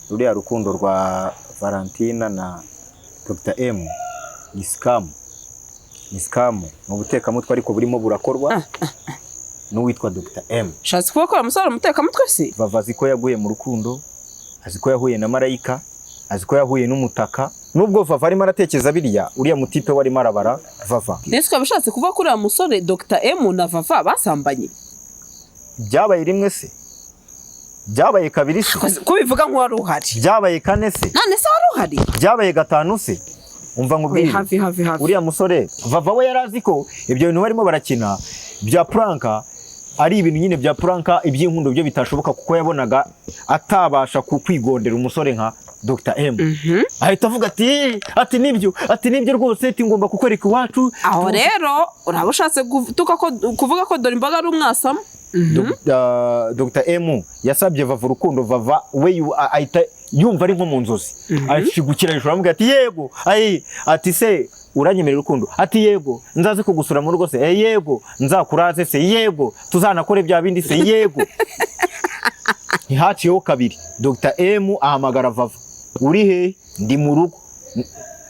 ruriya rukundo rwa Valentina na Dr M ni scam. Ni scam. Mu butekamutwe ariko burimo burakorwa n'uwitwa Dr M. Shatse kuba ko umusore umutekamutwe se? Vava ziko yaguye mu rukundo, aziko yahuye na Marayika, aziko yahuye n'umutaka. Nubwo Vava arimo aratekereza biriya, uriya mutipe wari marabara Vava. Nese twabishatse kuba kuri umusore Dr M na Vava basambanye. Byabaye rimwe se? Byabaye kabiri se? Ko bivuga nko wari uhari. Byabaye kane se? None se wari uhari? Byabaye gatanu se? Umva nkubwire. Hafi. Uriya musore Vava we yarazi ko ibyo bintu barimo barakina bya pranka ari ibintu nyine bya pranka iby'inkundo byo bitashoboka kuko yabonaga atabasha kwigondera umusore nka Dr M. Ahita avuga ati nibyo rwose ati ngomba kukwereka iwacu. Aho rero urabushatse kuvuga ko dore imbaga ari umwasamo. Dr M yasabye Vava urukundo. Vava we ahita yumva ari nko mu nzozi. Ashigukira hejuru amubwira ati yego ati se uranyemerera urukundo, ati yego nzaze kugusura mu rugo se, yego nzakuraze se, yego tuzanakore bya bindi se, yego. Ntihaciyeho kabiri Dr M ahamagara Vava, uri he? Ndi mu rugo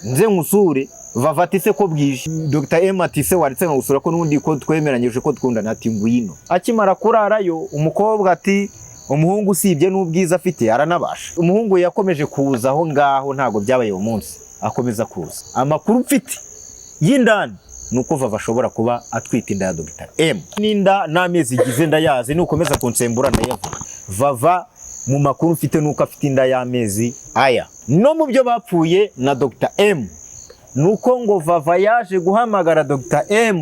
nze nkusure. Vava ati se ko bwije. Dr M ati se waretse ngusura ko nundi ko twemeranyije ko twundana. Ati ngwino. Akimara kurarayo umukobwa ati umuhungu usibye n'ubwiza afite aranabasha. Umuhungu yakomeje kuza aho ngaho, ntago byabaye umunsi akomeza kuza. Amakuru mfite y'indani nuko Vava ashobora kuba atwita inda ya Dr M. Ninda n'amezi igize ndayazi, nukomeza kunsembura ndayavuga. Vava mu makuru mfite nuko afite inda y'amezi aya. No mu byo bapfuye na Dr M nuko ngo Vava yaje guhamagara Dr M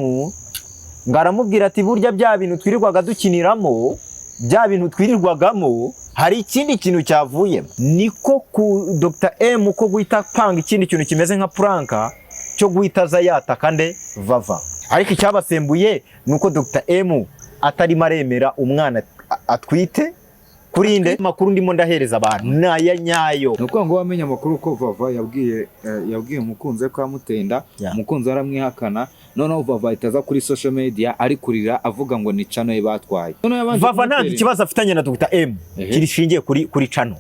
ngaramubwira ati burya bya bintu twirirwaga dukiniramo, bya bintu twirirwagamo hari ikindi kintu cyavuyemo. Niko ku Dr M ko guhita panga ikindi kintu kimeze nka pranka cyo guhita za yataka nde Vava. Ariko icyabasembuye nuko Dr M atari maremera umwana atwite kurinde. Makuru ndimo ndahereza abantu naya nyayo. Nuko ngo wamenya amakuru ko Vava yabwiye umukunze ko amutenda, umukunze aramwihakana. Noneho Vava itaza kuri social media ari kurira avuga ngo ni channel ye batwaye. Vava nta kibazo afitanye na Dr M kirishingiye kuri channel.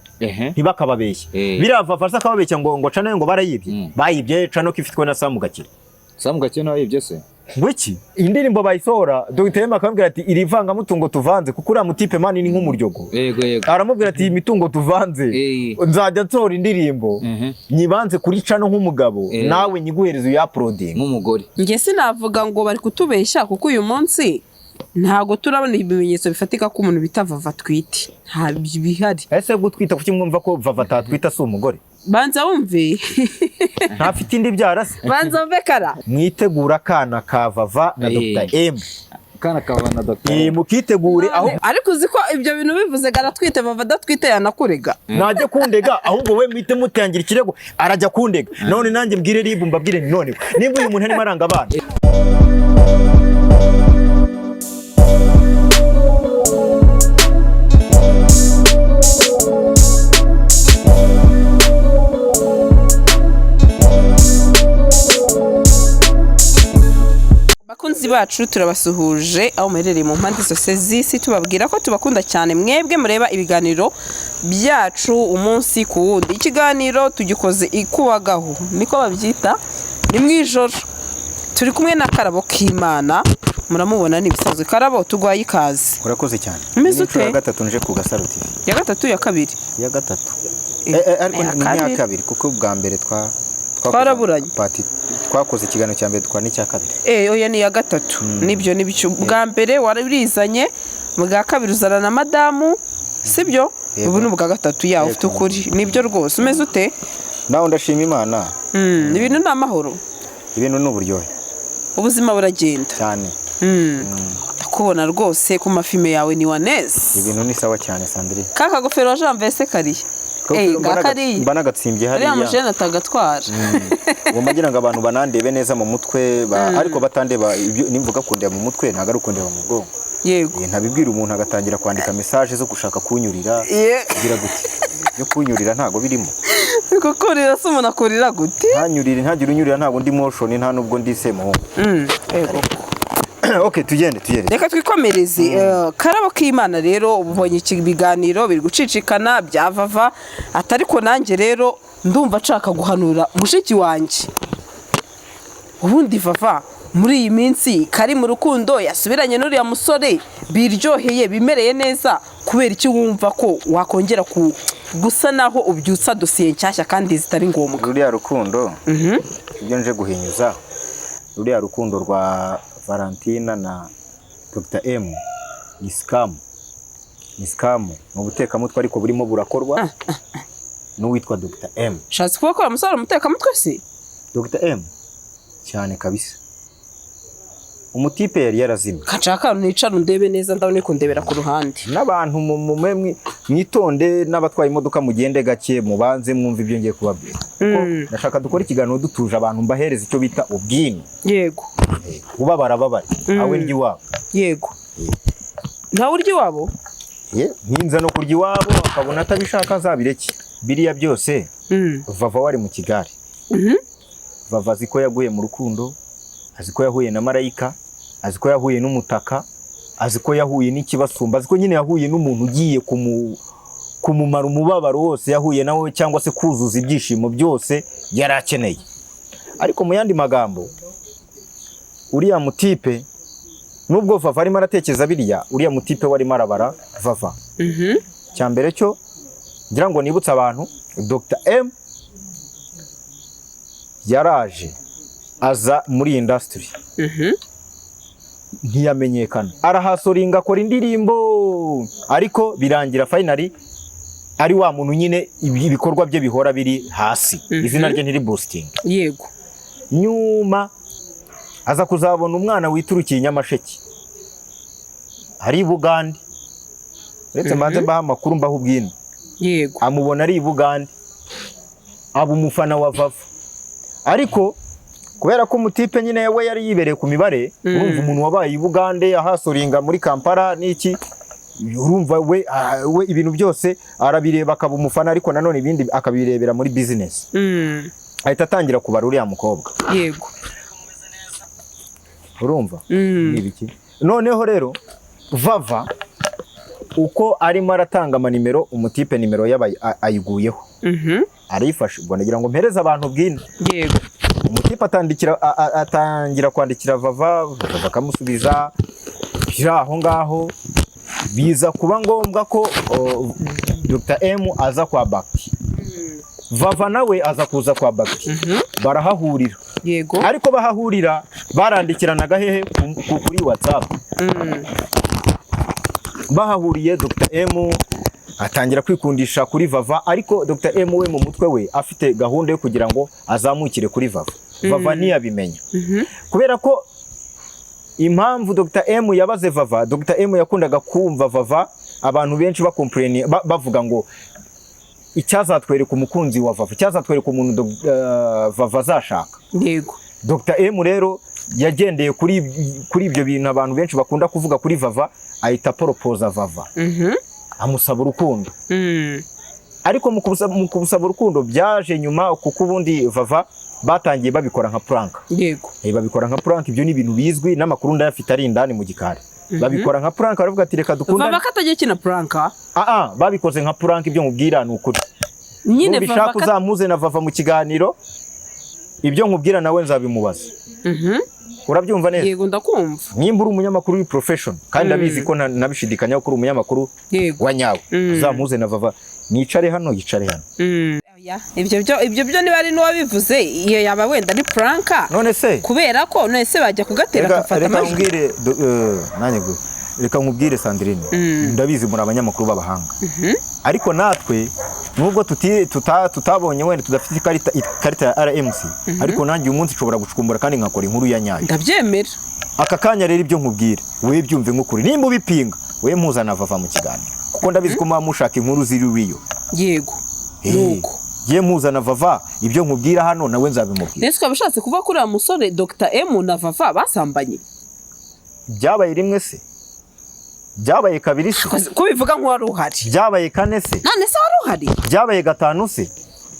Ntibakababeshye. Bira Vava sakababeshya ngo channel ngo barayibye. Bayibye channel kifitwe na Samu Gakire. Samu Gakire nawe yibye se? Ngwiki indirimbo bayisora Dr M akambwira ati iri vanga mutungo tuvanze kuko uriya mutipe mani ni nk'umuryogo. Yego. Aramubwira ati imitungo tuvanze nzajya nsora indirimbo nyibanze kuri channel nk'umugabo nawe nyiguhereza uya uploading nk'umugore. Nge sinavuga ngo bari kutubeshya kuko uyu munsi ntago turabona ibimenyetso bifatika ko umuntu bita Vava twite. Nta bihari. Ese gutwita kuki mwumva ko Vava tatwita si umugore? Banza wumve. Ntafite indi byarase. Banza wumve kara. Mwitegura kana ka Vava na Dr M. Kana kava na Dr M. Mukitegure aho. Ariko uziko ibyo bintu bivuze garatwite Vava datwite yanakurega. Najye kundega ahubwo we mwite mutangira ikirego arajya kundega. None nanjye mbwire ribu mbabwire none. Nimba uyu muntu arimo aranga abana. Bakunzi bacu turabasuhuje aho muherereye mu mpande zose z'isi, tubabwira ko tubakunda cyane mwebwe mureba ibiganiro byacu umunsi ku wundi. Ikiganiro tugikoze ikubagaho niko babyita, ni mwijoro turi kumwe na Karabo k'Imana, muramubona nibisanzwe. Karabo tugwaye ikaze. Urakoze cyane. Umeze ute? Ya gatatu nje ku Gasaro TV. Ya gatatu ya kabiri? Ya gatatu. Ariko ni ya kabiri kuko bwa mbere twaraburanye. Twakoze ikiganiro cya mbere twa n'icya kabiri. Oya ni ya gatatu. Nibyo bwa mbere warabirizanye, bwa kabiri uzana na madamu, sibyo? Ubu ni bwa gatatu yawe ufite ukuri. Nibyo rwose. Umeze ute? Naho ndashima Imana. Ibintu ni amahoro. Ibintu ni uburyohe. Ubuzima buragenda cyane. Ndakubona rwose ku mafime yawe ni waneze. Ibintu ni sawa cyane Sandrine. Kaka gofero wa Jean Vese kariye. Gakari. Mbana gatsimbye hariya. Ariya mujene atagatwara. Ngomba ngira ngo abantu banandebe neza mu mutwe ariko batandeba nimvuga kundeba mu mutwe ntago ari kundeba mu bwonko. Yego. Ntabibwira umuntu agatangira kwandika message zo gushaka kunyurira. Gira gute? Yo kunyurira ntago birimo. Kuko kurira se umuntu akurira gute? Ntanyurire ntagira unyurira ntago ndi motion nta nubwo ndi semuhungu. Yego. Okay, tugende. reka twikomereze. Karabo k'Imana rero ubonye iki biganiro biri gucicikana bya Vava atariko nanjye rero ndumva nshaka guhanura mushiki wanjye. Ubundi Vava muri iyi minsi kari mu rukundo yasubiranye n'uriya musore biryoheye bimereye neza, kubera iki wumva ko wakongera gusa naho ubyutsa dosiye nshyashya kandi zitari ngombwa? Ruriya rukundo ibyo nje guhinyuza, ruriya rukundo rwa Valentina na Dr M ni scam. Mu butekamutwe ariko burimo burakorwa n'uwitwa Dr M. Shatse kuba ko umusore umutekamutwe se? Dr M cyane kabisa. Umutipe yari yarazimye. Kacaka nicara undebe neza, ndabone ko ndebera ku ruhande. N'abantu mwitonde, n'abatwaye imodoka mugende gake, mubanze mwumva ibyo ngiye kubabwira. Ndashaka dukora ikiganiro dutuje abantu mbahereza icyo bita ubwini. Yego. Ubabara awe ndyi wabo. Yego. Nta uryi wabo? Ntinza no kurya iwabo akabona atabishaka azabireke. Biriya byose Vava wari mu Kigali. Vava ziko yaguye mu rukundo, aziko yahuye na marayika, aziko yahuye n'umutaka, aziko yahuye n'ikibasumba, aziko nyine yahuye n'umuntu ugiye kumumara umubabaro wose yahuye nawe, cyangwa se kuzuza ibyishimo byose yarakeneye. Ariko mu yandi magambo, uriya mutipe nubwo Vava arimo aratekereza biriya, uriya mutipe wari marabara Vava. Cyambere cyo ngira ngo nibutse abantu, Dr M yaraje aza muri industry. Ntiyamenyekana, arahasoringa akora indirimbo, ariko birangira finally ari wa muntu nyine ibikorwa bye bihora biri hasi, izina rye ntiri boosting. Yego. Nyuma aza kuzabona umwana witurukiye Nyamasheke ari Bugande, uretse mbanze mbaha amakuru mbaho ubwino. Yego. Amubona ari Bugande, aba umufana wa Vava, ariko kubera ko umutipe nyine we yari yibereye ku mibare, urumva umuntu wabaye i Bugande ahasoringa muri Kampala n'iki, urumva we ibintu byose arabireba akaba umufana, ariko nanone ibindi akabirebera muri business. Ahita atangira kubara uriya mukobwa. Yego. Urumva nibiki. Noneho rero Vava uko arimo aratanga amanimero, umutipe nimero yabaye ayiguyeho. Arifashe, ubwo nagira ngo mpereze abantu bwina. Yego. Umutipe atangira kwandikira Vava akamusubiza biri aho ngaho, biza kuba ngombwa ko Dr M aza kwa Bakti. Vava nawe aza kuza kwa Bakti. Barahahurira. Yego. Ariko bahahurira barandikiranaga hehe kuri WhatsApp. Bahahuriye Dr M atangira kwikundisha kuri Vava, ariko Dr M we mu mutwe we afite gahunda yo kugira ngo azamukire kuri Vava. Vava ntiyabimenya. Kubera ko impamvu Dr M yabaze Vava, Dr M yakundaga kumva Vava abantu benshi bavuga ngo icyazatwereka umukunzi wa Vava, icyazatwereka umuntu Vava azashaka. Yego. Dr M rero yagendeye kuri ibyo bintu abantu benshi bakunda kuvuga kuri Vava, ahita propose Vava. Amusaba urukundo. Ariko mu kubusaba urukundo byaje nyuma, kuko ubundi Vava batangiye babikora nka prank. Yego. Babikora nka prank, ibyo ni ibintu bizwi n'amakuru ndayafite ari indani mu gikari. Babikora nka prank, baravuga ati reka dukundane. Vava katagiye kina prank? Babikoze nka prank, ibyo nkubwira ni ukuri. Nyine Vava uzamuze na Vava mu kiganiro, ibyo nkubwira nawe nzabimubaza. Urabyumva neza? Yego, ndakumva. Nimba uri umunyamakuru profession, kandi abizi ko nabishidikanya ko uri umunyamakuru wa nyawe, uzamuze na Vava nicare hano, yicare hano. Ibyo byo niba ari n'uwabivuze, iyo yaba wenda ari prank. None se kubera ko none se bajya kugatera akafata amajwi. Reka nkubwire Sandrine, ndabizi muri abanyamakuru b'abahanga, ariko natwe nubwo tutabonye wenda tudafite ikarita ya RMC, ariko nanjye uyu munsi nshobora gucukumbura kandi nkakora inkuru ya nyayo. Ndabyemera. Aka kanya rero ibyo nkubwira we byumve nk'ukuri, nimba ubipinga we mpuzana Vava mu kiganiro, kuko ndabizi ko muba mushaka inkuru ziri riyo. Yego. Nuko ye mpuzana Vava, ibyo nkubwira hano nawe nzabimubwira. Nese twabashatse kuva kuri aya musore Dr M na Vava basambanye. Byabaye rimwe se? Byabaye kabiri se? Ko bivuga nk'uwari uhari. Byabaye kane se? None se wari uhari? Byabaye gatanu se?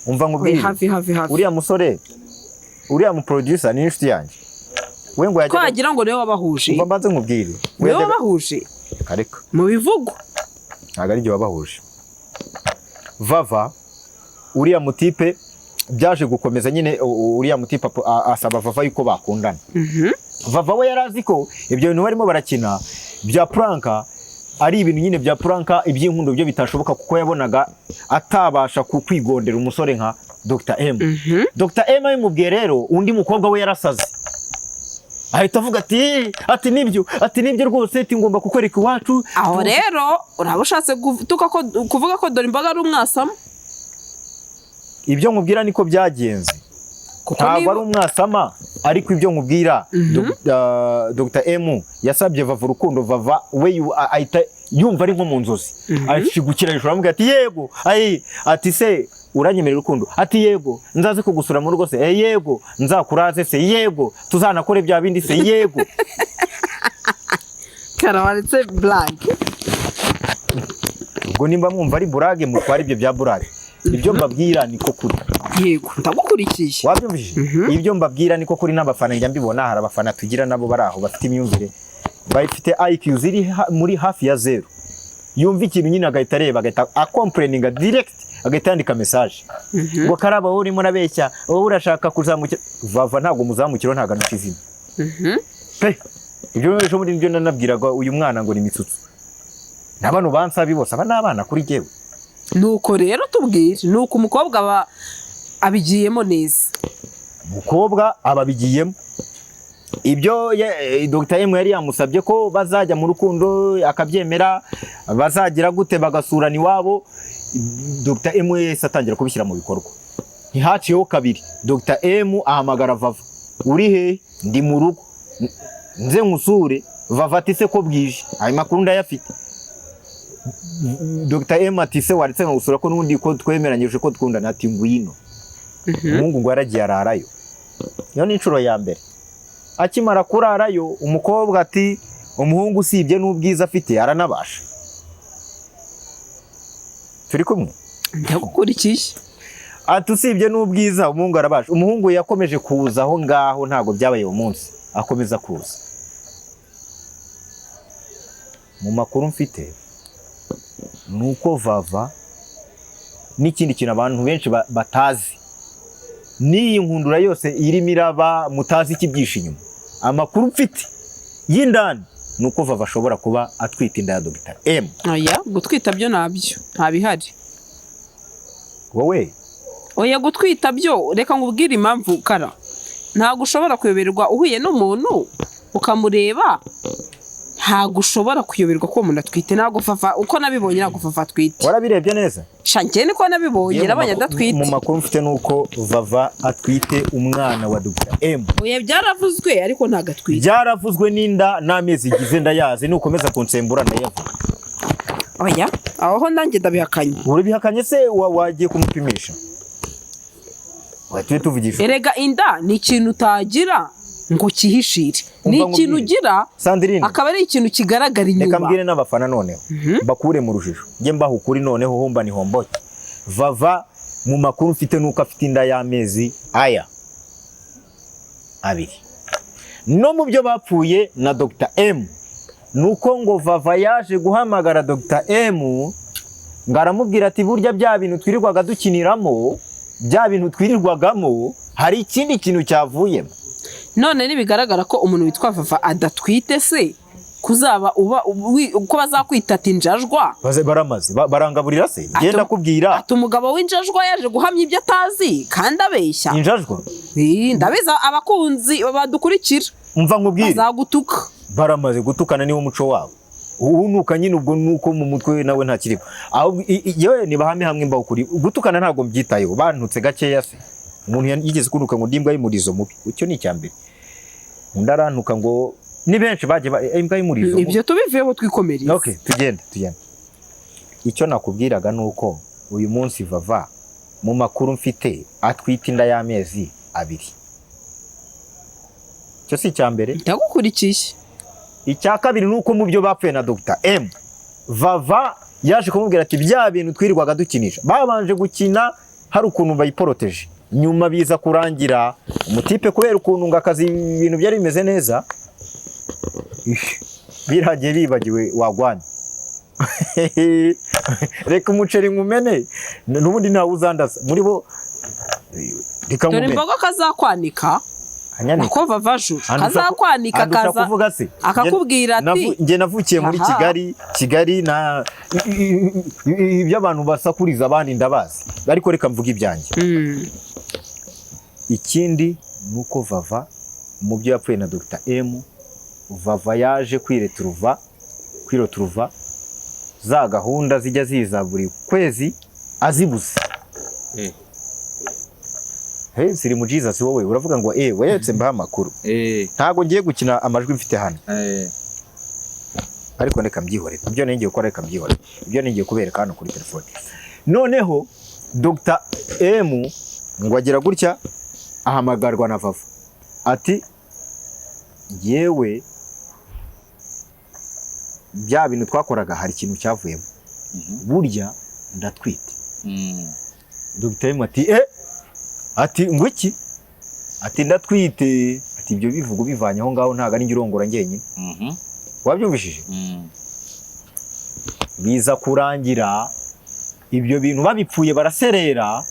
Umva nkubwire. Hafi. Uriya musore, uriya mu producer ni inshuti yanjye. we ngo ko wagira ngo niwe wabahuje. umva mbanze nkubwire Niwe wabahuje kareka mu bivugo. ntabwo ari byo wabahuje. Vava uriya mutipe byaje gukomeza nyine, uriya mutipe asaba Vava yuko bakundana. Vava we yarazi ko ibyo bintu barimo barakina bya pranka ari ibintu nyine bya pranka, iby'inkundo byo bitashoboka, kuko yabonaga atabasha kwigondera umusore nka Dr. M. Dr. M yamubwiye rero undi mukobwa we yarasaze, ahita avuga ati nibyo rwose, ngomba kukwereka iwacu. Aho rero uraba ushatse kuvuga ko dore imbaga ari umwasama. Ibyo nkubwira niko byagenze, ntabwo ari umwasama, ariko ibyo nkubwira Dr. M yasabye Vava urukundo. Vava we ahita yumva ari nko mu nzozi, ashigukira hejuru aramubwira ati yego, ati se uranyemerera urukundo, ati yego, nzaze kugusura mu rugo se, yego, nzakuraze se, yego, tuzanakore bya bindi se, yego. Karawaretse blague. Ubwo nimba mwumva ari burage, mutwara ibyo bya burage. Ibyo mbabwira niko kuri. Yego, ndagukurikiye. Wabyumvise? Ibyo mbabwira niko kuri, n'abafana njya mbibona, hari abafana tugira nabo bari aho bafite imyumvire, bafite IQ ziri muri hafi ya 0. Yumva ikintu nyine agahita areba, agahita acomplaininga direct, agahita yandika message ngo karaba wowe urimo nabeshya, wowe urashaka kuzamukira. Vava ntabwo muzamukiro, ntabwo anukizina. Pe ibyo ejo muri byo nanabwiraga uyu mwana ngo ni mitsutsu, n'abantu bansabi bose aba n'abana kuri jewe. Nuko rero tubwire, nuko umukobwa abigiyemo neza. Umukobwa ababigiyemo ibyo Dr. M yari yamusabye ko bazajya mu rukundo, akabyemera, bazagira gute, bagasurana iwabo. Dr. M yese atangira kubishyira mu bikorwa. Ntihaciyeho kabiri, Dr. M ahamagara Vava, uri he? Ndi mu rugo, nze nkusure. Vava ati se ko bwije, ayo makuru ndayafite. Dr. M ati se waretse ngusura ko n'undi ko twemeranyije ko twundana, ati ngwino. Umuhungu ngo yaragiye ararayo. Yo ni inshuro ya mbere. Akimara kurarayo, umukobwa ati umuhungu usibye n'ubwiza afite aranabasha. Turi kumwe? Ndagukurikiye. Ati usibye n'ubwiza umuhungu arabasha. Umuhungu yakomeje kuza aho ngaho, ntago byabaye uwo munsi, akomeza kuza. Mu makuru mfite nuko Vava n'ikindi kintu abantu benshi batazi, n'iyi nkundura yose irimo iraba mutazi ikibyisha inyuma, amakuru mfite y'indani nuko Vava ashobora kuba atwita inda ya Dr. M. Oya, gutwita byo nabyo ntabihari. Wowe oya, gutwita byo reka ngubwire impamvu kara. Ntago ushobora kuyoberwa uhuye n'umuntu ukamureba, ntago ushobora kuyoberwa ko umuntu atwite. Ntago Vava uko nabibonye, ntago Vava atwite. warabirebye neza? Shanjye niko nabibonye, nabanye adatwite. Mu makuru mfite nuko Vava atwite umwana wa Dr. M. Oya, byaravuzwe ariko ntago atwite. Byaravuzwe n'inda n'amezi igize ndayazi, nukomeza kunsembura ndayavuga. Oya, aho nanjye ndabihakanye. Urabihakanye se wagiye kumupimisha? Watuye tuvugisha. Erega inda ni ikintu utagira ngo kihishire. Ni ikintu ugira, Sandrine, akaba ari ikintu kigaragara inyuma. Reka mbwire n'abafana noneho bakure mu rujijo, nge mbaho ukuri noneho homba ni homboke. Vava mu makuru mfite nuko afite inda y'amezi aya 2. No mu byo bapfuye na Dr. M nuko ngo Vava yaje guhamagara Dr. M ngaramubwira ati burya bya bintu twirirwaga dukiniramo, bya bintu twirirwagamo, hari ikindi kintu cyavuyemo. None nibigaragara ko umuntu witwa Vava adatwite se, kuzaba uko bazakwita ati njajwa. Baramaze barangaburira se, genda kubwira ati umugabo w'injajwa yaje guhamya ibyo atazi kandi abeshya. Injajwa? Ndabiza abakunzi badukurikira umva nkubwire, bazagutuka. Baramaze gutukana niwo muco wabo. Uhunuka nyine ubwo nuko mu mutwe nawe ntakiriho. Aho yewe ni bahame hamwe mbaho kuri gutukana ntago mbyitayeho, bantutse gakeya se. Umuntu yigeze kunuka ngo ndimbwa y'imurizo mubi, icyo ni icyambere. Undarantuka ngo ni benshi baje imbwa y'imurizo. Ibyo tubiveho twikomereza. Okay, tugende. Icyo nakubwiraga nuko uyu munsi Vava mu makuru mfite atwita inda y'amezi 2. Cyo si icyambere. Ndagukurikiye. Icya kabiri nuko mu byo bapfuye na Dr. M, Vava yaje kumubwira ati bya bintu twirirwaga dukinisha, babanje gukina hari ukuntu bayiporoteje, nyuma biza kurangira umutipe kubera ukuntu ngo akazi ibintu byari bimeze neza biragiye bibagiwe wagwanye reka umuceri nkumene n'ubundi ntawe uzandaza muri bo reka dore imboga kazakwanika nako vavaju kazakwanika kaza akakubwira ati nge navukiye muri Kigali na ibyo abantu basakuriza abandi ndabazi ariko reka mvuga ibyanjye. Ikindi nuko Vava mu byo yapfuye na Dr M, Vava yaje kwiroturuva za gahunda zijya ziza buri kwezi azibuze. Siri mu Jesus wowe uravuga ngo wayetse mbaha amakuru. Ntago ngiye gukina amajwi mfite hano. Ariko reka mbyihore. Ibyo ngiye gukora reka mbyihore. Ibyo ngiye kubereka hano kuri telefone. Noneho Dr M ngo agira gutya ahamagarwa na Vava. Ati yewe bya bintu twakoraga hari ikintu cyavuyemo. Burya ndatwite. Dr M ati ngwiki ati ndatwite ati ibyo bivugo bivanye aho ngaho ntaga ari ngirongora ngenyine. Wabyumvishije? Biza kurangira ibyo bintu babipfuye baraserera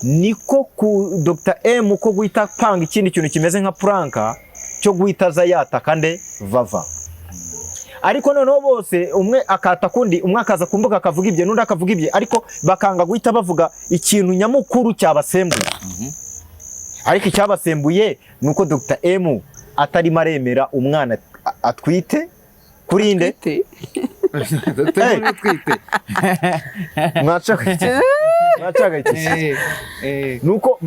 niko ku Dr M ko guhita panga ikindi kintu kimeze nka pranka cyo guhita za yataka nde Vava. Ariko noneho bose umwe akata kundi umwe akaza kumbuga akavuga ibye n'undi akavuga ibye ariko bakanga guhita bavuga ikintu nyamukuru cyabasembuye. Ariko icyabasembuye nuko Dr M atari maremera umwana atwite kuri inde Dr M atwite mwacagayitse nuko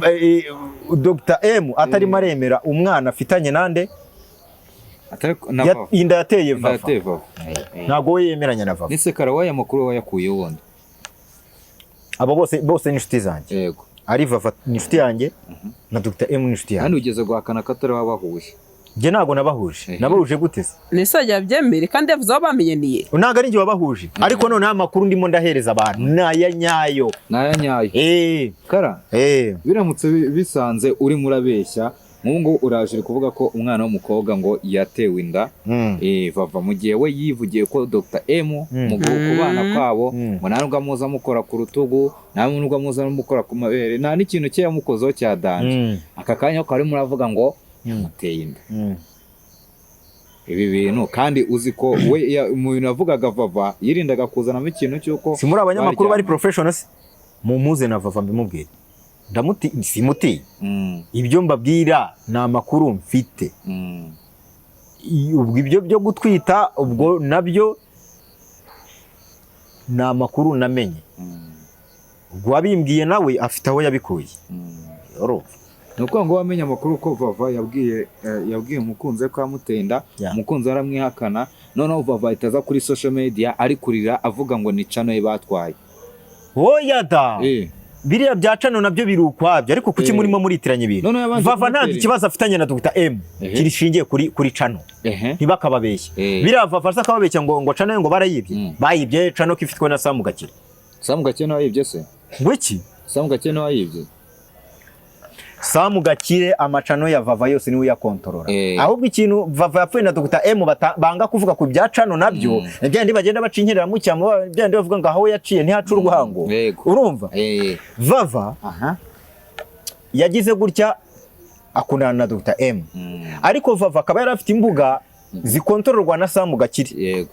Dr M atari maremera umwana afitanye nande inda yateye Vava. Ntago we yemeranya na Vava. Nise karawa ya makuru wayakuye wundi. Abo bose ni inshuti zanjye. Yego. Ari Vava ni inshuti yanjye na Dr M ni inshuti yanjye. Hano ugeze guhakana katari wabahuje. Nge ntago nabahuje. Nabahuje gute se? Nise ajya byemere kandi yavuze aho bamenyeniye. Ntago ari nge wabahuje. Ariko none amakuru ndimo ndahereza abantu naya nyayo. Kara. Biramutse bisanze uri murabeshya Mungu uraje kuvuga ko umwana w'umukobwa ngo yatewe inda. Vava mu gihe we yivugiye ko Dr M mu kubana kwabo ngo narubwo amuza mukora ku rutugu narubwo amuza mukora ku mabere nta n'ikintu cye yamukozeho cya danje. Aka kanya ko ari muravuga ngo yamuteye inda. Ibi bintu kandi uzi ko we umuntu avugaga Vava yirindaga kuzanamo ikintu cyuko si muri abanyamakuru bari professionals mumuze na Vava mbimubwire simuti ibyo mbabwira na makuru mfite. Ubwo ibyo byo gutwita ubwo nabyo na makuru namenye. Ubwo wabimbwiye nawe afite aho yabikuye. Nuko ngo wamenye amakuru ko Vava yabwiye umukunze ko amutenda umukunze aramwihakana noneho Vava itaza kuri social media ari kurira avuga ngo ni channel batwaye. Oya da. Biriya bya cano nabyo birukwabyo ariko kuki murimo muritiranye ibintu. Vava nta kibazo afitanye na Dr M kirishingiye kuri cano. Ntibakababeshye. Biriya Vava akababeshya ngo cano ngo barayibye. Bayibye cano kifitwe na Samugakire. Samugakire nawe yibye se? Ngwiki? Samugakire nawe yibye. Samugakire amacano ya Vava yose niwe ya kontrola. Ahubwo ikintu Vava yapfuye na Dr M banga kuvuga ku bya cano nabyo byandi bagenda bacinkirira mu cyamo byandi bavuga ngo aho yaciye ntihacu urwango. Urumva? Vava yagize gutya akundana na Dr M. Ariko Vava akaba yarafite imbuga zikontororwa na Samugakire.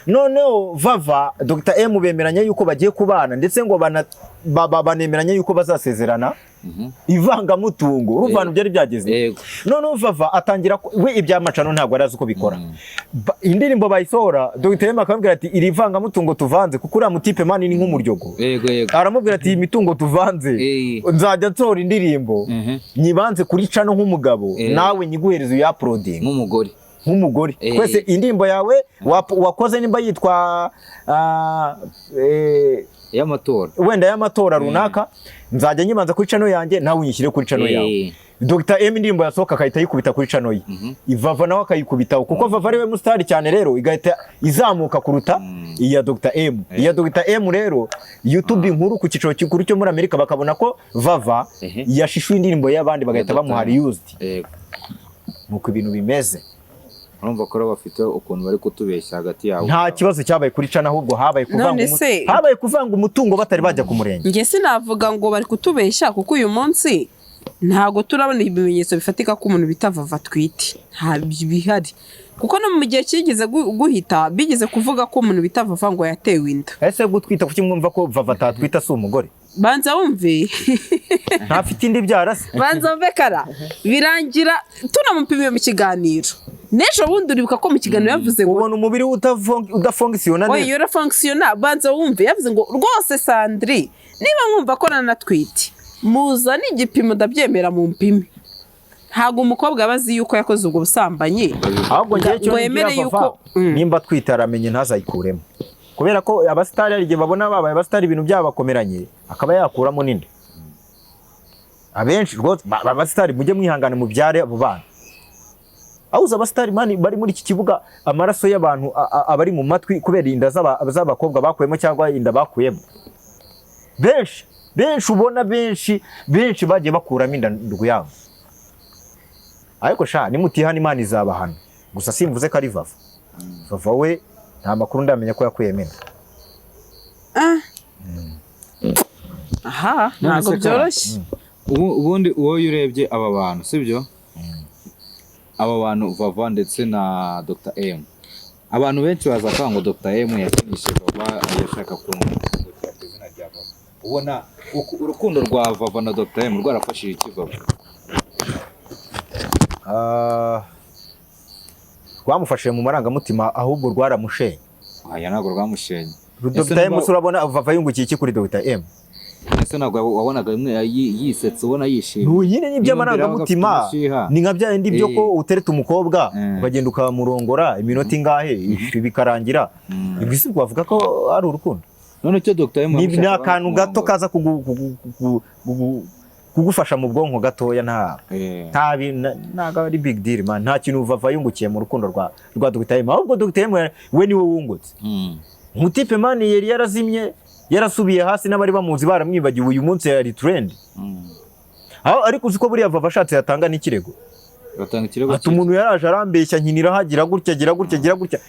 Noneho Vava Dr M bemeranya yuko bagiye kubana ndetse ngo banemeranya yuko bazasezerana ivangamutungo uruvano byari byageze. Noneho Vava atangira we ibyamacano ntabwo arazi uko bikora. Indirimbo bayisohora Dr M akambwira ati iri vangamutungo tuvanze kuko uriya mutipe mani ni nk'umuryogo. Aramubwira ati imitungo tuvanze nzajya nsohora indirimbo nyibanze kuri cano nk'umugabo nawe nyiguhereza uya uploading nk'umugore. Twese indirimbo yawe wakoze nimba yitwa y'amatora wenda y'amatora runaka nzajya nyibanza kuri channel yanjye nawe unyishyire kuri channel yawe. Dr M indirimbo yasohoka akahita yikubita kuri channel ye. Ivava nawe akayikubitaho kuko Vava ari we mustari cyane rero igahita izamuka kuruta iya Dr M. Iya Dr M rero YouTube inkuru ku ciciro kikuru cyo muri Amerika bakabona ko Vava yashishuye indirimbo y'abandi bagahita bamuha reused. Nuko ibintu bimeze. Urumva ko bafite ukuntu bari kutubeshya hagati yabo. Nta kibazo cyabaye kuri channel ahubwo habaye kuvanga umutungo batari bajya ku murenge. Nge sinavuga ngo bari kutubeshya kuko uyu munsi ntago turabona ibimenyetso bifatika ko umuntu bita Vava twite. Nta bihari. Kuko no mu gihe kigeze guhita bigeze kuvuga ko umuntu bita Vava ngo yatewe inda. Ese gutwita kuki mwumva ko Vava tatwita si umugore? Banza wumve. Ntafite indi byarase. Banza wumve kara. Birangira tunamupimiye mu kiganiro. Nejo bundi uribuka ko mu kiganiro yavuze ngo ubona umubiri udafonctiona neza. Oya yora fonctiona banza wumve yavuze ngo rwose Sandri niba mwumva ko nanatwite muza n'igipimo ndabyemera mu mpime. Ntago umukobwa abazi yuko yakoze ubwo busambanyi. Ahubwo ngiye cyo yemere yuko nimba twitaramenye ntazayikuremo. Kubera ko abastari ari gihe babona babaye abastari ibintu byabakomeranye akaba yakuramo ninde. Abenshi rwose abastari mujye mwihangana mu byare abo bana. Auza abastari mani bari muri iki kibuga amaraso y'abantu abari mu matwi kubera inda z'abakobwa bakuyemo cyangwa inda bakuyemo. Benshi ubona benshi bagiye bakuramo inda ndugu yabo. Ariko sha nimutihana Imana izabahana. Gusa simvuze ko ari Vava. Vava we nta makuru ndamenya ko yakuyemena. Aha ntago byoroshye. Ubundi uwo urebye aba bantu sibyo? Aba bantu Vava ndetse na Dr M. Abantu benshi baza kwa ngo Dr M yakinishe Vava yashaka kumwungukira izina rya Vava. Ubona urukundo rwa Vava na Dr M rwarafashije iki Vava? Rwamufashije mu marangamutima ahubwo rwaramushenye. Aya ntabwo rwamushenye. Dr M urabona Vava yungukiye iki kuri Dr M? Ese ntabwo wabonaga imwe yisetse ubona yishimye. Ntuyine ni by'amarangamutima. Ni nka bya indi byo ko utereta umukobwa ukagenda ukamurongora iminota ingahe bikarangira. Ibyo si bavuga ko ari urukundo. None cyo Dr M ni akantu gato kaza kugufasha mu bwonko gatoya ntago ari big deal man. Nta kintu Vava yungukiye mu rukundo rwa Dr M. Ahubwo Dr M we niwe wungutse. Mutipe man yari yarazimye yarasubiye hasi n'abari bamuzi baramwibagiwe uyu munsi yari trend. Ariko uziko buriya Vava ashatse yatanga n'ikirego. Batanga ikirego. Ati umuntu yaraje arambeshya nkinira hagira gutya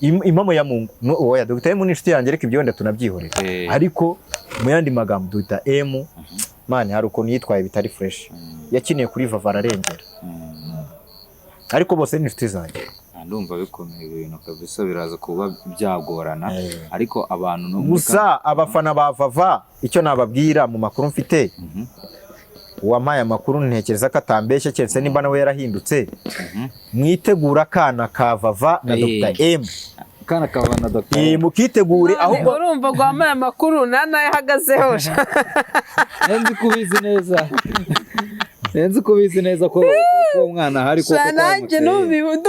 impamo ya Mungu. Oya Dr M ni inshuti yanjye ariko ibyo wenda tunabyihorera. Ariko mu yandi magambo Dr M man hari ukuntu yitwaye bitari fresh. Yakiniye kuri Vava ararengera. Ariko bose ni inshuti zanjye. Ndumva bikomeye ibintu kabisa biraza kuba byagorana ariko abantu gusa abafana ba Vava icyo nababwira mu makuru mfite uwampaye amakuru ntekereza ko atambeshye cyetse nimba nawe yarahindutse mwitegura kana ka Vava na Dr M. Kana ka Vava na Dr M mukitegure ahubwo urumva gwamaye amakuru nana yahagazeho. Nenzi kubizi neza ko umwana hari ko nanjye nubiwe.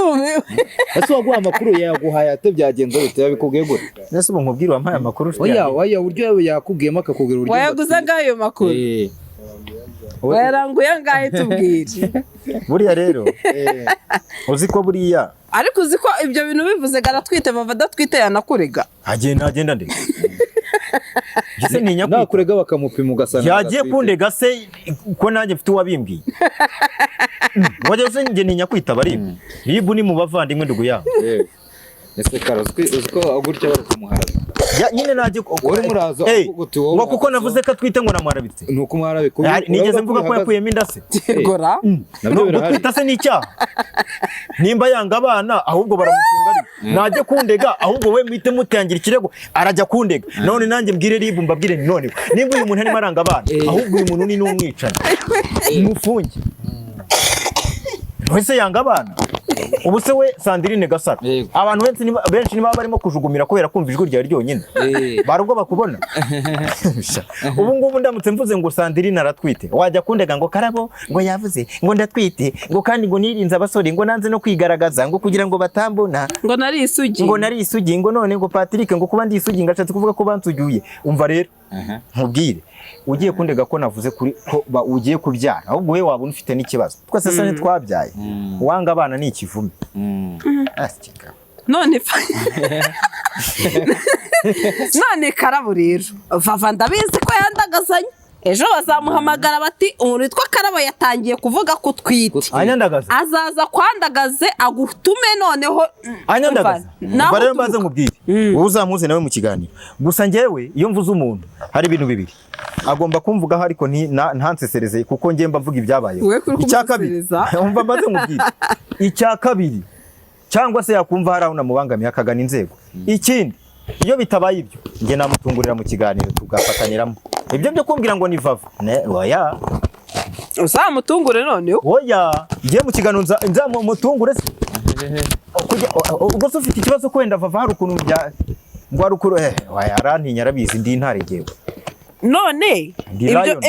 Ese waguha amakuru yaguhaye ate byagenze bite yabikubwiye gute? Nese bo nkubwira wampaye amakuru. Oya uryo yakubwiyemo akakubwira uryo. Wayaguza ngayo makuru. Wayaranguye ngahe tubwire. Buriya rero uziko buriya ariko uziko ibyo bintu bivuze garatwite Vava datwite yanakurega. Agenda nde. Gise ni nyakwita nakurega bakamupima ugasanga yagiye kundega se ko nanjye mfite uwabimbwiye. Waje se nge ni nyakwita bari ribu ni mu bavandimwe ndugu yabo. Ese karazwi uziko agurya bari kumuharaza. Ya nyine naje uri muraza ngo kuko navuze ko twite ngo namwarabitse. Nuko mwarabikuye. Nigeze mvuga ko yakuyemo inda se. Gora. Nabyo birahari. Twita se n'icyaha. Nimba yanga abana ahubwo baramufunga ari. Naje kundega ahubwo we mwite mutangira ikirego arajya kundega. None nanjye mbwire ribu mbabwire none. Nimba uyu muntu arimo aranga abana ahubwo uyu muntu ni n'umwicana. Mufunge. Wese yanga abana. ubu se we Sandrine Gasaro Yego. abantu benshi niba barimo kujugumira kubera kumva ijwi ryawe ryonyine barubwo bakubona ubu ngubu ndamutse mvuze ngo Sandrine aratwite wajya kundega ngo Karabo ngo yavuze ngo ndatwite ngo kandi ngo nirinze abasore ngo nanze no kwigaragaza ngo kugira ngo batambona ngo nari isugi ngo none ngo Patrick ngo kuba ndi isugi ngashatse kuvuga ko bansugiye umva rero nkubwire ugiye kundega ko navuze kuri ko ugiye kubyara ahubwo we waba unifite n'ikibazo twese sane twabyaye wanga abana ni ikivume none Karabo rero Vava ndabizi ko yandagazanye ejo bazamuhamagara bati umuntu witwa Karabo yatangiye kuvuga ko twite anyandagaza azaza kwandagaze agutume noneho anyandagaza umva rero mbaze nkubwire wowe uzamuze nawe mu kiganiro gusa njyewe iyo mvuze umuntu hari ibintu bibiri agomba kumvugaho ariko ntansesereze kuko njye mba mvuga ibyabaye icyakabiri umva mbaze nkubwire icyakabiri cyangwa se yakumva hari aho namubangamiye akagana inzego ikindi iyo bitabaye ibyo njye namutungurira mu kiganiro tugafataniramo ibyo byo kumbwira ngo ni Vava oya uzamutungure noneho oya ngiye mu kiganiro nzamutungure se ubwo se ufite ikibazo ko wenda Vava hari ukuntu bya ngo hari ukuru oya arantinya arabizi ndi ntaregewe none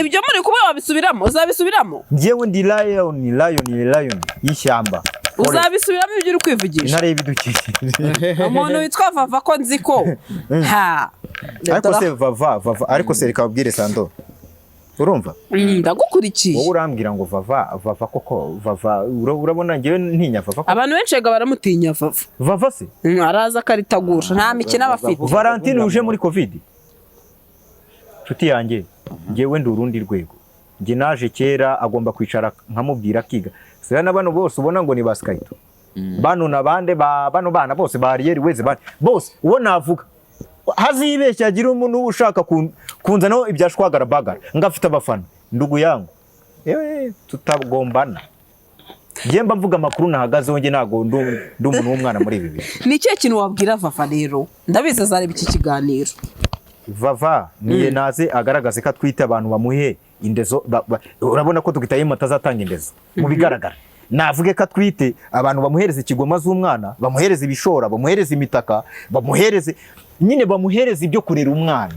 ibyo muri kumwe wabisubiramo uzabisubiramo ngewe ndi lion y'ishyamba uzabisubiramo ibyo uri kwivugisha intare y'ibidukikije umuntu witwa Vava ko nzi ko ariko se reka babwire Sando urumva ndagukurikiye wowe urambwira ngo Vava koko Vava urabona ngewe ntinya Vava abantu benshi baramutinya Vava se araza akaritagura nta mikino abafite Valentine uje muri covid nshuti yanjye ngewe ndi urundi rwego nge naje kera agomba kwicara nkamubwira akiga sera n'abano bose ubona ngo ni baskayito bano nabande bano bana bose bariyeri weze bose uwo navuga hazibeshya agira umuntu ushaka kunzanaho ibyashwagara bagara ngafite abafana ndugu yangu tutagombana nge mba mvuga amakuru nahagazeho nge nago ndi umuntu w'umwana muri ibi bintu ni ikihe kintu wabwira Vava rero ndabizi azareba iki kiganiro Vava niye naze agaragaze ko atwite abantu bamuhe indezo urabona ko dogita Emma atazatanga indezo mu bigaragara navuge ko atwite abantu bamuhereza ikigoma z'umwana bamuhereza ibishora bamuhereza imitaka bamuhereze ibyo kurera umwana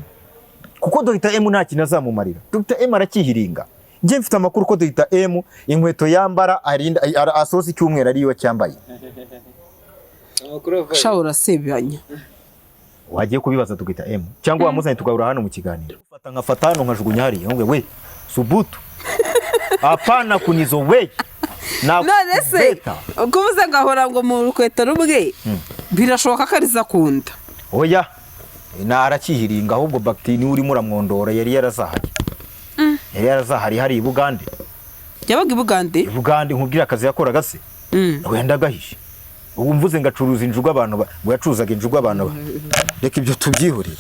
kuko dogita Emma nta kintu azamumarira dogita Emma arakihiringa nje mfite amakuru ko dogita Emma inkweto yambara asoza icyumweru ariyo cyambaye shawura sebanya wagiye kubibaza dogita Emma cyangwa wamuzanye tugahura hano mu kiganiro nkafata hano nkajugunya hariya we subutu apana kunizo we none se kubuze ngahora ngo mu rukweto rumwe birashoboka ko arizakunda oya arakihiringa ahubwo bakitini urimo uramwondora yari yarazahari hari i Bugande yabaga i Bugande nkubwira akazi yakoraga se wenda gahishe ubu mvuze ngacuruza injugu abantu ngo yacuzaga injugu abantu reka ibyo tubyihorere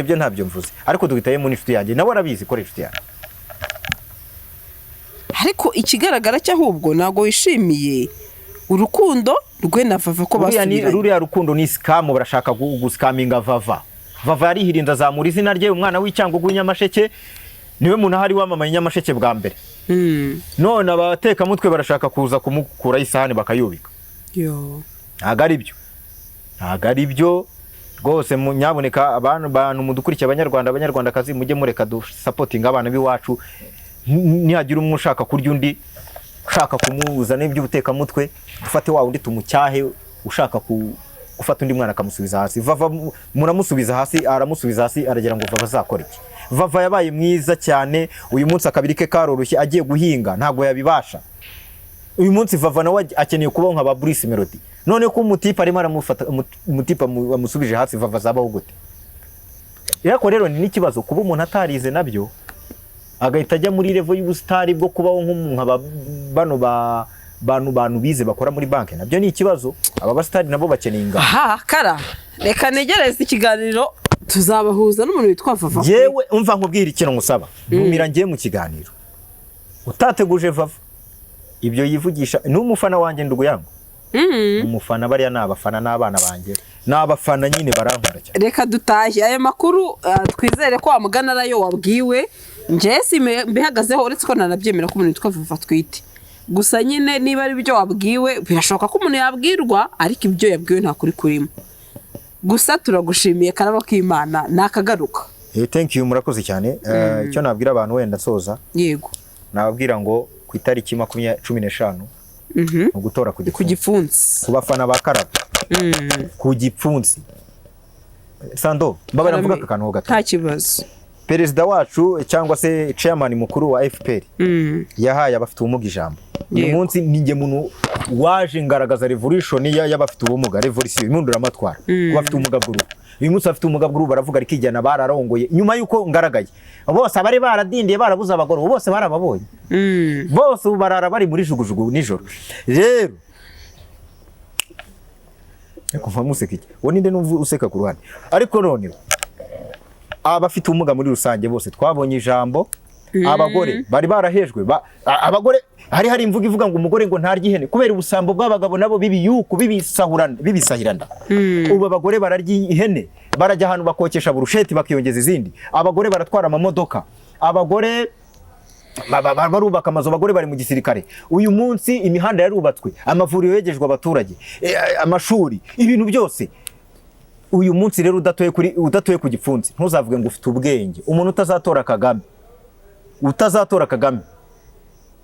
ibyo ntabyo mvuze ariko dugitayemo n'inshuti yanjye nawe arabizi ko inshuti yanjye ariko ikigaragara cy'ahubwo nago wishimiye urukundo rwe na Vava ko basubiranye ruriya rukundo ni scam barashaka guskaminga Vava yarihirinda azamura izina rye umwana w'icyangugu Nyamasheke niwe muntu ahari wamamaye Nyamasheke bwa mbere none abateka mutwe barashaka kuza kumukura isahani bakayubika ntago ari byo rwose nyaboneka abantu mudukurikiye abanyarwandakazi mujye mureka dusapotinga abana b'iwacu nihagira umwe ushaka kurya undi ushaka kumuza n'iby'ubuteka mutwe dufate wa undi tumucyahe ushaka gufata undi mwana akamusubiza hasi Vava muramusubiza hasi aramusubiza hasi aragira ngo Vava azakora iki Vava yabaye mwiza cyane uyu munsi akabiri ke karoroshye agiye guhinga ntago yabibasha uyu munsi Vava nawe akeneye kubaho nka ba Bruce Melody none ko umutipa arimo aramufata umutipa amusubije hasi Vava zabaho gute yako rero ni n'ikibazo kuba umuntu atarize nabyo agahita ajya muri level y'ubustari bwo kubaho nk'umuntu bantu bize bakora muri banki nabyo ni ikibazo aba bastari nabo bakeneye ingano kara reka negereze ikiganiro tuzabahuza n'umuntu witwa Vava yewe umva nkubwira ikintu ngusaba numira ngiye mu kiganiro utateguje Vava ibyo yivugisha n'umufana wanjye ndugu yangu umufana bariya n'abafana n'abana banjye n'abafana nyine barankunda cyane reka dutahe aya makuru twizere ko wamugana arayo wabwiwe njye si mbihagazeho uretse ko nanabyemera ko umuntu witwa Vava twite gusa nyine niba ari ibyo wabwiwe birashoboka ko umuntu yabwirwa ariko ibyo yabwiwe nta kuri kurimo. Gusa turagushimiye karabo k'Imana nakagaruka. Thank you, murakoze cyane. Icyo nabwira abantu wenda soza, Yego. nababwira ngo ku itariki 15 gutora ku gipfunsi ku bafana ba Karabo ku gipfunsi. Sando mbabara mvuga akantu gato. Nta kibazo. Perezida wacu cyangwa se chairman mukuru wa FPR yahaye abafite ubumuga ijambo. Uyu munsi ninjye muntu waje ngaragaza revolution y'abafite ubumuga, revolution impundura amatwara ku bafite ubumuga bw'uruhu. Uyu munsi afite ubumuga bw'uruhu baravuga rikijyana bararongoye nyuma yuko ngaragaye. Bose abari baradindiye barabuza abagore bose barababonye. Bose barara bari muri jugujugu nijoro. Rero kuva museka iki wo ninde numva useka ku ruhande, ariko none abafite ubumuga muri rusange bose twabonye ijambo. Abagore bari barahejwe, abagore hari imvuga ivuga ngo umugore ngo ntarya ihene kubera ubusambo bw'abagabo nabo bibiyuku bibisahiranda. Ubu abagore bararya ihene, barajya ahantu bakokesha burusheti bakiyongeza izindi. Abagore baratwara amamodoka, abagore barubaka amazu, abagore bari mu gisirikare. Uyu munsi imihanda yarubatswe, amavuriro yegejwe abaturage, amashuri, ibintu byose. Uyu munsi rero udatoye ku gipfunsi ntuzavuge ngo ufite ubwenge. Umuntu utazatora Kagame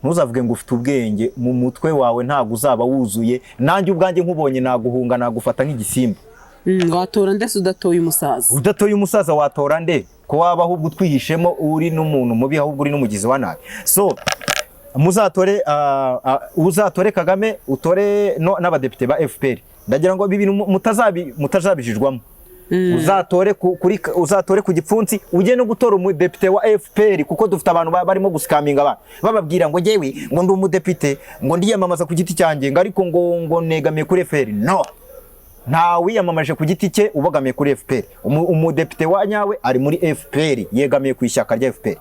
ntuzavuge ngo ufite ubwenge, mu mutwe wawe ntago uzaba wuzuye. Nanjye ubwanjye nkubonye naguhunga nagufata nk'igisimba. Watora ndetse udatoye umusaza. Udatoye umusaza watora nde? Ko waba ahubwo twihishemo uri n'umuntu mubi, ahubwo uri n'umugizi wa nabi. So uzatore Kagame, utore n'abadepite ba FPR. Ndagira ngo ibintu mutazabijijwamo. Uzatore ku gipfunsi, ujye no gutora umudepite wa FPR kuko dufite abantu barimo gusikaminga abantu bababwira ngo jewe ngo ndi umudepite ngo ndiyamamaza ku giti cyanjye ngo ariko ngo negamiye kuri FPR. No, nta wiyamamaje ku giti cye ubogamiye kuri FPR. Umudepite wa nyawe ari muri FPR, yegamiye ku ishyaka rya FPR.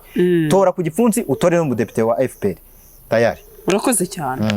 Tora ku gipfunsi, utore n'umudepite wa FPR. Tayari. Urakoze cyane.